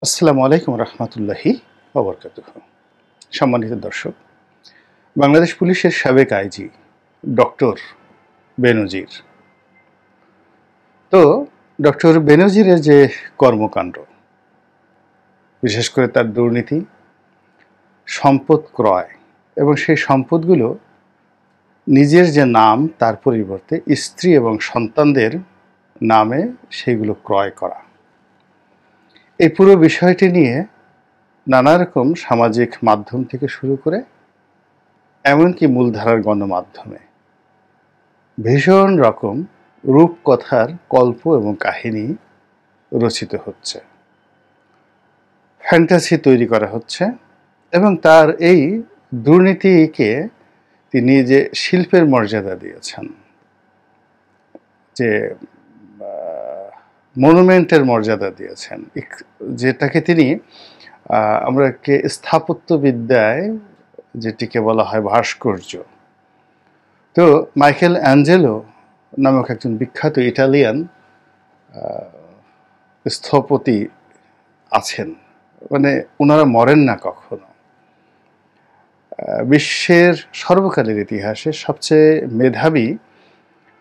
আসসালামু আলাইকুম রহমতুল্লাহি ওবরকাতুহু। সম্মানিত দর্শক, বাংলাদেশ পুলিশের সাবেক আইজি ডক্টর বেনজির, তো ডক্টর বেনজিরের যে কর্মকাণ্ড, বিশেষ করে তার দুর্নীতি, সম্পদ ক্রয় এবং সেই সম্পদগুলো নিজের যে নাম তার পরিবর্তে স্ত্রী এবং সন্তানদের নামে সেগুলো ক্রয় করা, এই পুরো বিষয়টি নিয়ে নানা রকম সামাজিক মাধ্যম থেকে শুরু করে এমনকি মূলধারার গণমাধ্যমে ভীষণ রকম রূপকথার গল্প এবং কাহিনী রচিত হচ্ছে, ফ্যান্টাসি তৈরি করা হচ্ছে এবং তার এই দুর্নীতিকে তিনি যে শিল্পের মর্যাদা দিয়েছেন, যে মনুমেন্টের মর্যাদা দিয়েছেন, যেটাকে তিনি আমরা স্থাপত্যবিদ্যায় যেটিকে বলা হয় ভাস্কর্য। তো মাইকেল অ্যাঞ্জেলো নামক একজন বিখ্যাত ইটালিয়ান স্থপতি আছেন, মানে ওনারা মরেন না কখনো। বিশ্বের সর্বকালের ইতিহাসে সবচেয়ে মেধাবী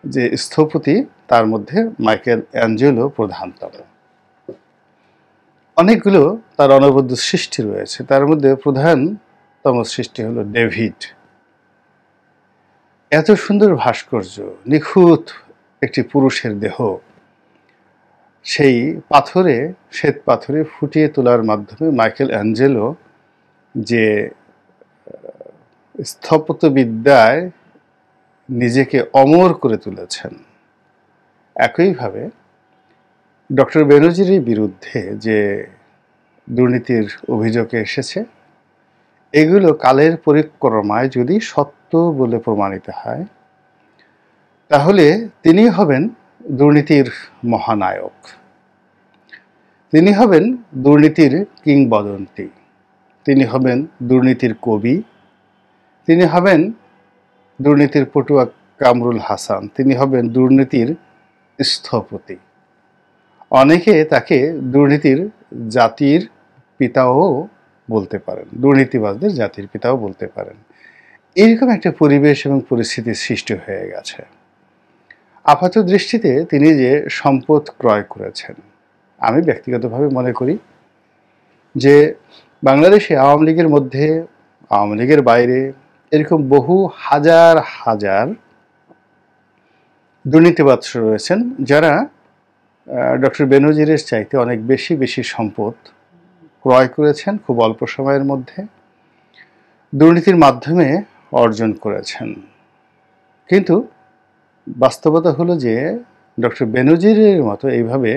যে স্থপতি তার মধ্যে মাইকেল অ্যাঞ্জেলো প্রধানতম। অনেকগুলো তার অনবদ্য সৃষ্টি রয়েছে, তার মধ্যে প্রধানতম সৃষ্টি হলো ডেভিড। এত সুন্দর ভাস্কর্য, নিখুঁত একটি পুরুষের দেহ সেই পাথরে, শ্বেত পাথরে ফুটিয়ে তোলার মাধ্যমে মাইকেল অ্যাঞ্জেলো যে স্থপত্যবিদ্যায় নিজেকে অমর করে তুলেছেন, একইভাবে ডক্টর বেনজিরের বিরুদ্ধে যে দুর্নীতির অভিযোগ এসেছে, এগুলো কালের পরিক্রমায় যদি সত্য বলে প্রমাণিত হয়, তাহলে তিনি হবেন দুর্নীতির মহানায়ক, তিনি হবেন দুর্নীতির কিংবদন্তি, তিনি হবেন দুর্নীতির কবি, তিনি হবেন দুর্নীতির পটুয়া কামরুল হাসান, তিনি হবেন দুর্নীতির স্থপতি। অনেকে তাকে দুর্নীতির জাতির পিতাও বলতে পারেন, দুর্নীতিবাজদের জাতির পিতাও বলতে পারেন। এইরকম একটা পরিবেশ এবং পরিস্থিতির সৃষ্টি হয়ে গেছে। আপাত দৃষ্টিতে তিনি যে সম্পদ ক্রয় করেছেন, আমি ব্যক্তিগতভাবে মনে করি যে বাংলাদেশে আওয়ামী লীগের মধ্যে, আওয়ামী লীগের বাইরে এরকম বহু হাজার হাজার দুর্নীতিবাজ রয়েছেন, যারা ডক্টর বেনজিরের চাইতে অনেক বেশি বেশি সম্পদ ক্রয় করেছেন, খুব অল্প সময়ের মধ্যে দুর্নীতির মাধ্যমে অর্জন করেছেন। কিন্তু বাস্তবতা হলো যে ডক্টর বেনজিরের মতো এইভাবে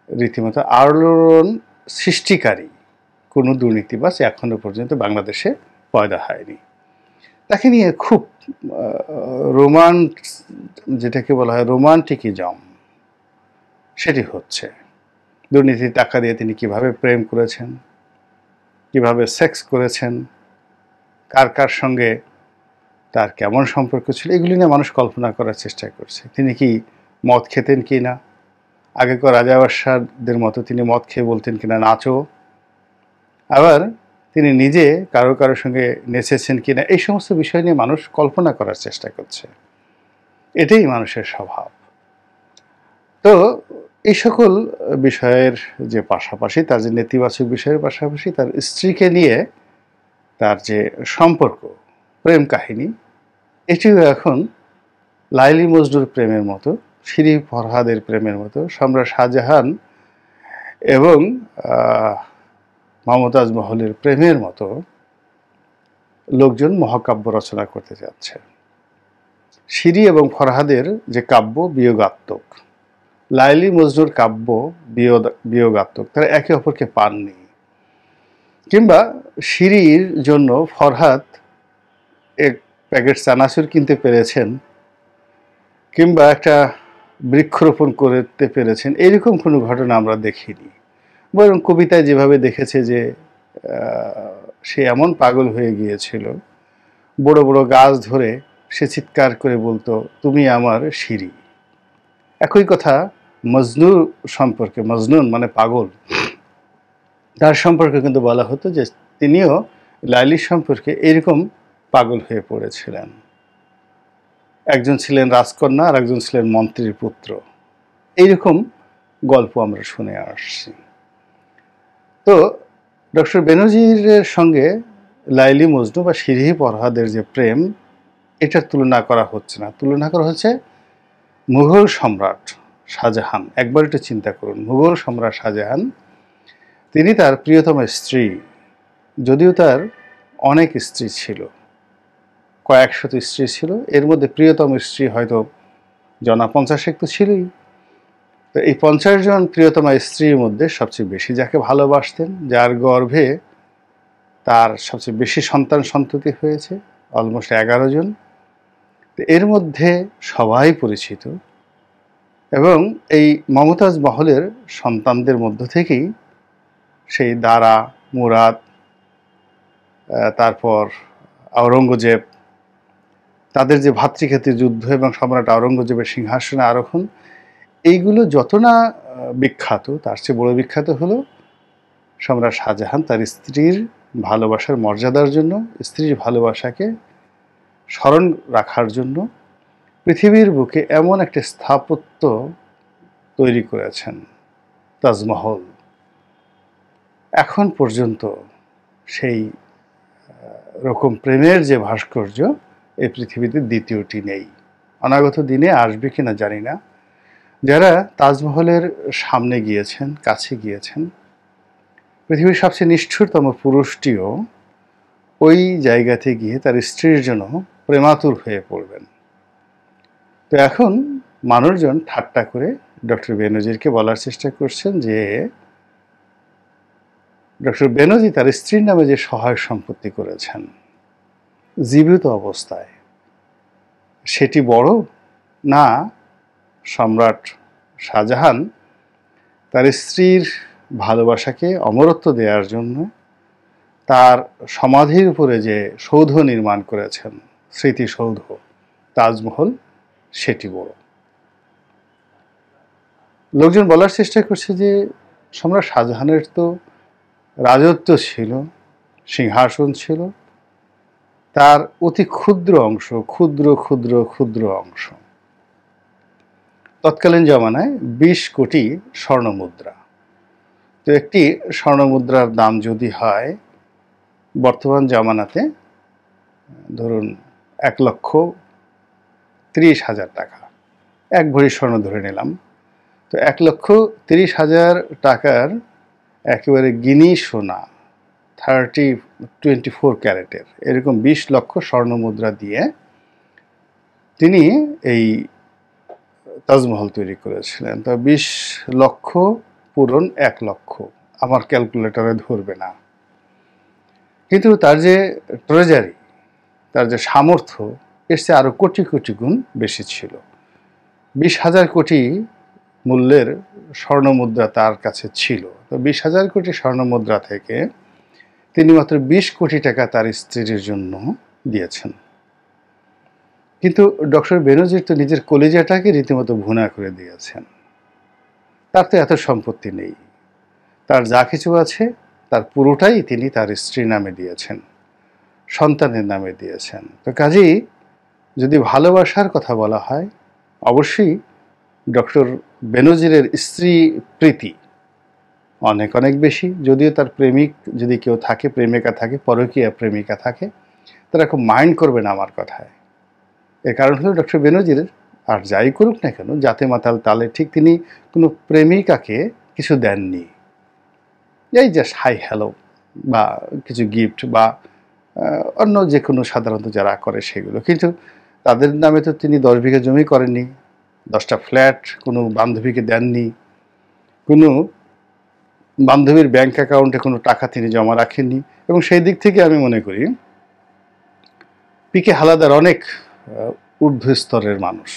রীতিমতো আলোড়ন সৃষ্টিকারী কোনো দুর্নীতিবাজ এখনো পর্যন্ত বাংলাদেশে পয়দা হয়নি। তাকে নিয়ে খুব যেটাকে বলা হয় রোমান্টিকিজম, সেটি হচ্ছে। দুর্নীতির টাকা দিয়ে তিনি কিভাবে প্রেম করেছেন, কিভাবে সেক্স করেছেন, কার কার সঙ্গে তার কেমন সম্পর্ক ছিল, এগুলি নিয়ে মানুষ কল্পনা করার চেষ্টা করছে। তিনি কি মদ খেতেন কি না, আগেকার রাজাবাদশাহদের মতো তিনি মদ খেয়ে বলতেন কিনা নাচো, আবার তিনি নিজে কারো কারোর সঙ্গে নেচেছেন কিনা, এই সমস্ত বিষয় নিয়ে মানুষ কল্পনা করার চেষ্টা করছে। এটাই মানুষের স্বভাব। তো এই সকল বিষয়ের যে পাশাপাশি, তার যে নেতিবাচক বিষয়ের পাশাপাশি তার স্ত্রীকে নিয়ে তার যে সম্পর্ক, প্রেম কাহিনী, এটিও এখন লাইলি মজনুর প্রেমের মতো, শিরি ফরহাদের প্রেমের মতো, সম্রাট শাহজাহান এবং মমতাজ মহলের প্রেমের মতো লোকজন মহাকাব্য রচনা করতে যাচ্ছে। শিরি এবং ফরহাদের যে কাব্য বিয়োগাত্মক, লাইলি মজনুর কাব্য বিয়োগাত্মক, তারা একে অপরকে পাননি। কিংবা শিরির জন্য ফরহাদ এক প্যাকেট চানাচুর কিনতে পেরেছেন, কিংবা একটা বৃক্ষরোপণ করতে পেরেছেন, এরকম কোনো ঘটনা আমরা দেখিনি। বরং কবিতায় যেভাবে দেখেছে যে সে এমন পাগল হয়ে গিয়েছিল, বড় বড় গাছ ধরে সে চিৎকার করে বলতো, তুমি আমার শিরি। একই কথা মজনু সম্পর্কে, মজনুন মানে পাগল, তার সম্পর্কে কিন্তু বলা হতো যে তিনিও লাইলির সম্পর্কে এরকম পাগল হয়ে পড়েছিলেন। একজন ছিলেন রাজকন্যা আর একজন ছিলেন মন্ত্রীর পুত্র, এইরকম গল্প আমরা শুনে আসছি। তো ডক্টর বেনজির সঙ্গে লাইলি মজনু বা শিরিহি ফরহাদের যে প্রেম, এটার তুলনা করা হচ্ছে না, তুলনা করা হচ্ছে মুঘল সম্রাট শাহজাহান। একবার একটু চিন্তা করুন, মুঘল সম্রাট শাহজাহান, তিনি তার প্রিয়তম স্ত্রী, যদিও তার অনেক স্ত্রী ছিল, কয়েকশত স্ত্রী ছিল, এর মধ্যে প্রিয়তম স্ত্রী হয়তো জনা 50 তো ছিলই। তো এই 50 জন প্রিয়তমা স্ত্রীর মধ্যে সবচেয়ে বেশি যাকে ভালোবাসতেন, যার গর্ভে তার সবচেয়ে বেশি সন্তান সন্ততি হয়েছে, অলমোস্ট 11 জন, এর মধ্যে সবাই পরিচিত। এবং এই মমতাজ মহলের সন্তানদের মধ্য থেকেই সেই দারা, মুরাদ, তারপর আওরঙ্গজেব, তাদের যে ভাতৃক্ষেত্রী যুদ্ধ এবং সম্রাট আওরঙ্গজেবের সিংহাসনে আরোহণ, এইগুলো যত না বিখ্যাত, তার চেয়ে বড় বিখ্যাত হলো সম্রাট শাহজাহান তার স্ত্রীর ভালোবাসার মর্যাদার জন্য, স্ত্রীর ভালোবাসাকে স্মরণ রাখার জন্য পৃথিবীর বুকে এমন একটা স্থাপত্য তৈরি করেছেন, তাজমহল। এখন পর্যন্ত সেই রকম প্রেমের যে ভাস্কর্য এই পৃথিবীতে দ্বিতীয়টি নেই। অনাগত দিনে আসবে কিনা জানি না। যারা তাজমহলের সামনে গিয়েছেন, কাছে গিয়েছেন, পৃথিবীর সবচেয়ে নিষ্ঠুরতম পুরুষটিও ওই জায়গাতে গিয়ে তার স্ত্রীর জন্য প্রেমাতুর হয়ে পড়বেন। তো এখন মানুষজন ঠাট্টা করে ডক্টর বেনজিরকে বলার চেষ্টা করছেন যে ডক্টর বেনজির তার স্ত্রীর নামে যে সহায় সম্পত্তি করেছেন জীবিত অবস্থায়, সেটি বড়, না সম্রাট শাহজাহান তার স্ত্রীর ভালোবাসাকে অমরত্ব দেওয়ার জন্য তার সমাধির উপরে যে সৌধ নির্মাণ করেছেন, স্মৃতিসৌধ তাজমহল, সেটি বড়। লোকজন বলার চেষ্টা করছে যে সম্রাট শাহজাহানের তো রাজত্ব ছিল, সিংহাসন ছিল, তার অতি ক্ষুদ্র অংশ, ক্ষুদ্র ক্ষুদ্র ক্ষুদ্র অংশ, তৎকালীন জমানায় 20 কোটি স্বর্ণমুদ্রা। তো একটি স্বর্ণমুদ্রার দাম যদি হয় বর্তমান জামানাতে ধরুন 1,30,000 টাকা, 1 ভরি স্বর্ণ ধরে নিলাম, তো 1,30,000 টাকার একেবারে গিনি সোনা 24 ক্যারেটের এরকম 20 লক্ষ স্বর্ণমুদ্রা দিয়ে তিনি এই তাজমহল তৈরি করেছিলেন। তো 20 লক্ষ পূরণ 1 লক্ষ, আমার ক্যালকুলেটরে ধরবে না, কিন্তু তার যে ট্রেজারি, তার যে সামর্থ্য, এর চেয়ে আরো কোটি কোটি গুণ বেশি ছিল। 20,000 কোটি মূল্যের স্বর্ণমুদ্রা তার কাছে ছিল। তো 20,000 কোটি স্বর্ণমুদ্রা থেকে তিনি মাত্র 20 কোটি টাকা তার স্ত্রীর জন্য দিয়েছেন। কিন্তু ডক্টর বেনজির তো নিজের কলিজাটাকে রীতিমতো ভুনা করে দিয়েছেন। তার তো এত সম্পত্তি নেই, তার যা কিছু আছে তার পুরোটাই তিনি তার স্ত্রীর নামে দিয়েছেন, সন্তানের নামে দিয়েছেন। তো কাজেই যদি ভালোবাসার কথা বলা হয়, অবশ্যই ডক্টর বেনজিরের স্ত্রী প্রীতি অনেক অনেক বেশি। যদিও তার প্রেমিক যদি কেউ থাকে, প্রেমিকা থাকে, পরকীয়া প্রেমিকা থাকে, তারা খুব মাইন্ড করবে না আমার কথায়। এর কারণ হলো ডক্টর বেনজির আর যাই করুক না কেন, জাতে মাতাল তালে, ঠিক তিনি কোনো প্রেমিকাকে কিছু দেননি, এই জাস্ট হাই হ্যালো বা কিছু গিফট বা অন্য যে কোনো সাধারণত যারা করে সেগুলো। কিন্তু তাদের নামে তো তিনি 10 বিঘা জমি করেননি, 10টা ফ্ল্যাট কোনো বান্ধবীকে দেননি, কোনো বান্ধবীর ব্যাংক অ্যাকাউন্টে কোনো টাকা তিনি জমা রাখেননি। এবং সেই দিক থেকে আমি মনে করি পিকে হালাদার অনেক ঊর্ধ্ব স্তরের মানুষ,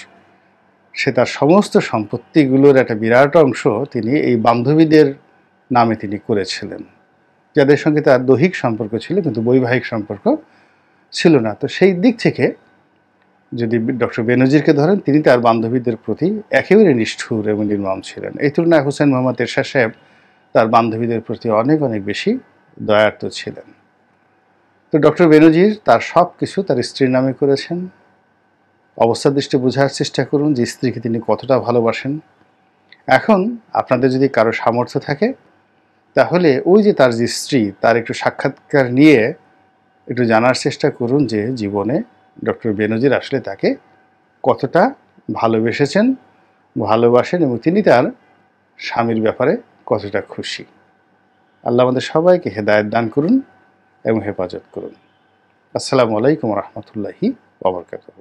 সে তার সমস্ত সম্পত্তিগুলোর একটা বিরাট অংশ তিনি এই বান্ধবীদের নামে তিনি করেছিলেন, যাদের সঙ্গে তার দৈহিক সম্পর্ক ছিল কিন্তু বৈবাহিক সম্পর্ক ছিল না। তো সেই দিক থেকে যদি ডক্টর বেনজিরকে ধরেন, তিনি তার বান্ধবীদের প্রতি একেবারে নিষ্ঠুর এবং নির্মম ছিলেন। এই তুলনায় হুসেন মোহাম্মদ এরশাদ সাহেব তার বান্ধবীদের প্রতি অনেক অনেক বেশি দয়ার্ত ছিলেন। তো ডক্টর বেনজির তার সব কিছু তার স্ত্রীর নামে করেছেন। অবস্থা দৃষ্টি বোঝার চেষ্টা করুন যে স্ত্রীকে তিনি কতটা ভালোবাসেন। এখন আপনাদের যদি কারো সামর্থ্য থাকে, তাহলে ওই যে তার যে স্ত্রী, তার একটু সাক্ষাৎকার নিয়ে একটু জানার চেষ্টা করুন যে জীবনে ডক্টর বেনজির আসলে তাকে কতটা ভালোবেসেছেন, ভালোবাসেন এবং তিনি তার স্বামীর ব্যাপারে কতটা খুশি। আল্লাহ আমাদের সবাইকে হেদায়েত দান করুন এবং হেফাজত করুন। আসসালামু আলাইকুম রহমতুল্লাহি ওয়া বারাকাতুহু।